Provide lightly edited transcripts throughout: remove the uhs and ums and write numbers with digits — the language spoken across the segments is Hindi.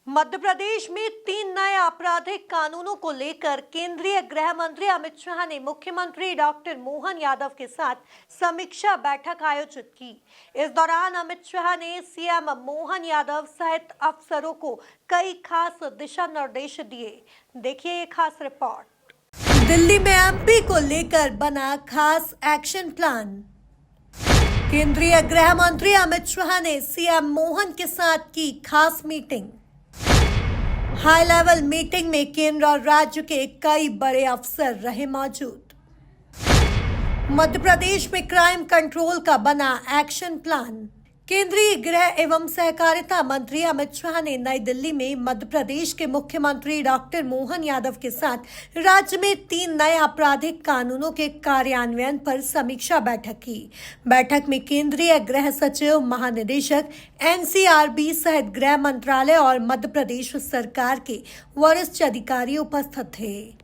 मध्य प्रदेश में 3 नए आपराधिक कानूनों को लेकर केंद्रीय गृह मंत्री अमित शाह ने मुख्यमंत्री डॉक्टर मोहन यादव के साथ समीक्षा बैठक आयोजित की। इस दौरान अमित शाह ने सीएम मोहन यादव सहित अफसरों को कई खास दिशा निर्देश दिए। देखिए ये खास रिपोर्ट। दिल्ली में एमपी को लेकर बना खास एक्शन प्लान। केंद्रीय गृह मंत्री अमित शाह ने सीएम मोहन के साथ की खास मीटिंग। हाई लेवल मीटिंग में केंद्र और राज्य के कई बड़े अफसर रहे मौजूद। मध्य प्रदेश में क्राइम कंट्रोल का बना एक्शन प्लान। केंद्रीय गृह एवं सहकारिता मंत्री अमित शाह ने नई दिल्ली में मध्य प्रदेश के मुख्यमंत्री डॉक्टर मोहन यादव के साथ राज्य में 3 नए आपराधिक कानूनों के कार्यान्वयन पर समीक्षा बैठक की। बैठक में केंद्रीय गृह सचिव, महानिदेशक एनसीआरबी सहित गृह मंत्रालय और मध्य प्रदेश सरकार के वरिष्ठ अधिकारी उपस्थित थे।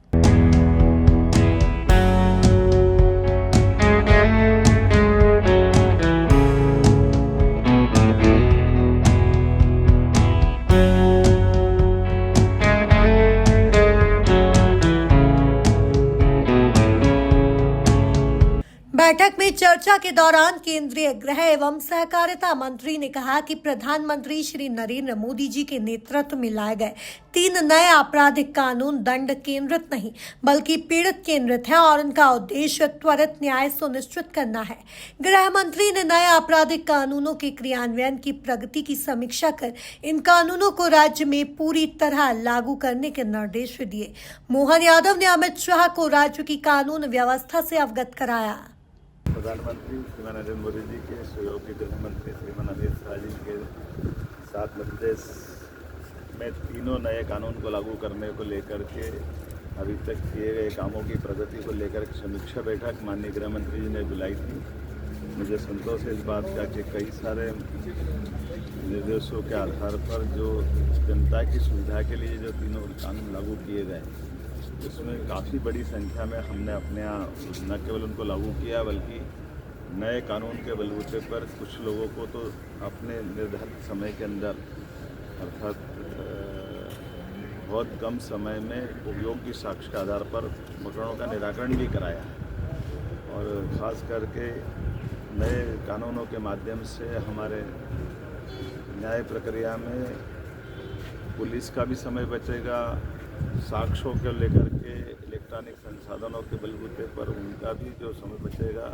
बैठक में चर्चा के दौरान केंद्रीय गृह एवं सहकारिता मंत्री ने कहा कि प्रधानमंत्री श्री नरेंद्र मोदी जी के नेतृत्व में लाए गए 3 नए आपराधिक कानून दंड केंद्रित नहीं बल्कि पीड़ित केंद्रित हैं और उनका उद्देश्य त्वरित न्याय सुनिश्चित करना है। गृह मंत्री ने नए आपराधिक कानूनों के क्रियान्वयन की प्रगति की समीक्षा कर इन कानूनों को राज्य में पूरी तरह लागू करने के निर्देश दिए। मोहन यादव ने अमित शाह को राज्य की कानून व्यवस्था से अवगत कराया। प्रधानमंत्री श्रीमान नरेंद्र मोदी जी के सहयोगी गृह मंत्री श्रीमान अमित शाह जी के साथ मध्य प्रदेश में 3 नए कानून को लागू करने को लेकर के अभी तक किए गए कामों की प्रगति को लेकर समीक्षा बैठक माननीय गृह मंत्री जी ने बुलाई थी। मुझे संतोष है इस बात का कि कई सारे निर्देशों के आधार पर जो जनता की सुविधा के लिए जो 3 कानून लागू किए गए उसमें काफ़ी बड़ी संख्या में हमने अपने यहाँ न केवल उनको लागू किया बल्कि नए कानून के बलबूते पर कुछ लोगों को तो अपने निर्धारित समय के अंदर अर्थात बहुत कम समय में उपयोगी साक्ष्य के आधार पर प्रकरणों का निराकरण भी कराया और ख़ास करके नए कानूनों के माध्यम से हमारे न्याय प्रक्रिया में पुलिस का भी समय बचेगा, साक्ष्यों को लेकर के इलेक्ट्रॉनिक संसाधनों के बलबूते पर उनका भी जो समय बचेगा।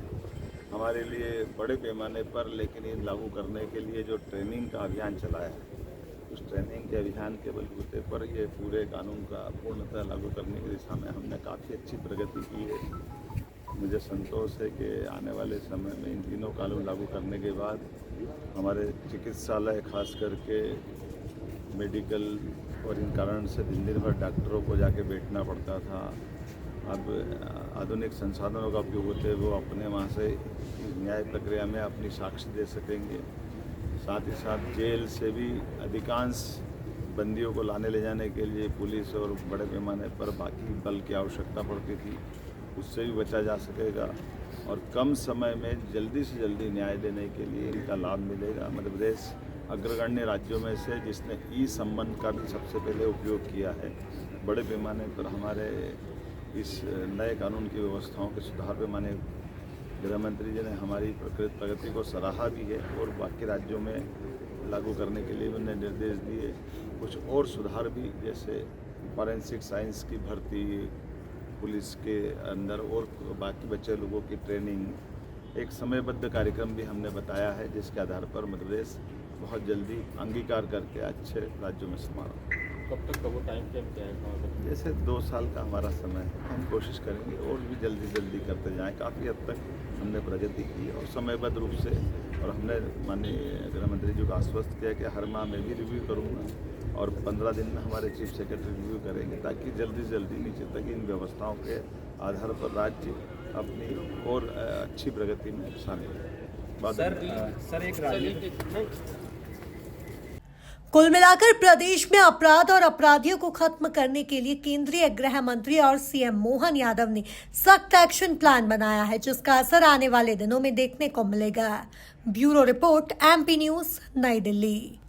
हमारे लिए बड़े पैमाने पर लेकिन इन लागू करने के लिए जो ट्रेनिंग का अभियान चलाया है उस ट्रेनिंग के अभियान के बलबूते पर ये पूरे कानून का पूर्णतः लागू करने की दिशा में हमने काफ़ी अच्छी प्रगति की है। मुझे संतोष है कि आने वाले समय में इन 3 कानून लागू करने के बाद हमारे चिकित्सालय खास करके मेडिकल और इन कारण से दिन भर डॉक्टरों को जाके बैठना पड़ता था, अब आधुनिक संसाधनों का उपयोग होते हुए वो अपने वहाँ से न्याय प्रक्रिया में अपनी साक्ष्य दे सकेंगे। साथ ही साथ जेल से भी अधिकांश बंदियों को लाने ले जाने के लिए पुलिस और बड़े पैमाने पर बाकी बल की आवश्यकता पड़ती थी, उससे भी बचा जा सकेगा और कम समय में जल्दी से जल्दी न्याय देने के लिए इनका लाभ मिलेगा। मध्य प्रदेश अग्रगण्य राज्यों में से जिसने ई-संबंध का भी सबसे पहले उपयोग किया है। बड़े पैमाने पर हमारे इस नए कानून की व्यवस्थाओं के सुधार पे माननीय गृह मंत्री जी ने हमारी प्रगति को सराहा भी है और बाकी राज्यों में लागू करने के लिए उन्हें निर्देश दिए। कुछ और सुधार भी जैसे फॉरेंसिक साइंस की भर्ती, पुलिस के अंदर और बाकी बच्चे लोगों की ट्रेनिंग, एक समयबद्ध कार्यक्रम भी हमने बताया है जिसके आधार पर मध्य प्रदेश बहुत जल्दी अंगीकार करके अच्छे राज्यों में समाना। कब तक का वो टाइम फ्रेम क्या है? जैसे 2 साल का हमारा समय है, हम कोशिश करेंगे और भी जल्दी करते जाएं। काफ़ी हद तक हमने प्रगति की और समयबद्ध रूप से और हमने माननीय गृह मंत्री जी को आश्वस्त किया कि हर माह मैं भी रिव्यू करूँगा और 15 दिन में हमारे चीफ सेक्रेटरी रिव्यू करेंगे ताकि जल्दी से जल्दी नीचे तक इन व्यवस्थाओं के आधार पर राज्य अपनी और अच्छी प्रगति में शामिल है। सर एक राजनीतिक कुल मिलाकर प्रदेश में अपराध और अपराधियों को खत्म करने के लिए केंद्रीय गृह मंत्री और सीएम मोहन यादव ने सख्त एक्शन प्लान बनाया है जिसका असर आने वाले दिनों में देखने को मिलेगा। ब्यूरो रिपोर्ट, एमपी न्यूज, नई दिल्ली।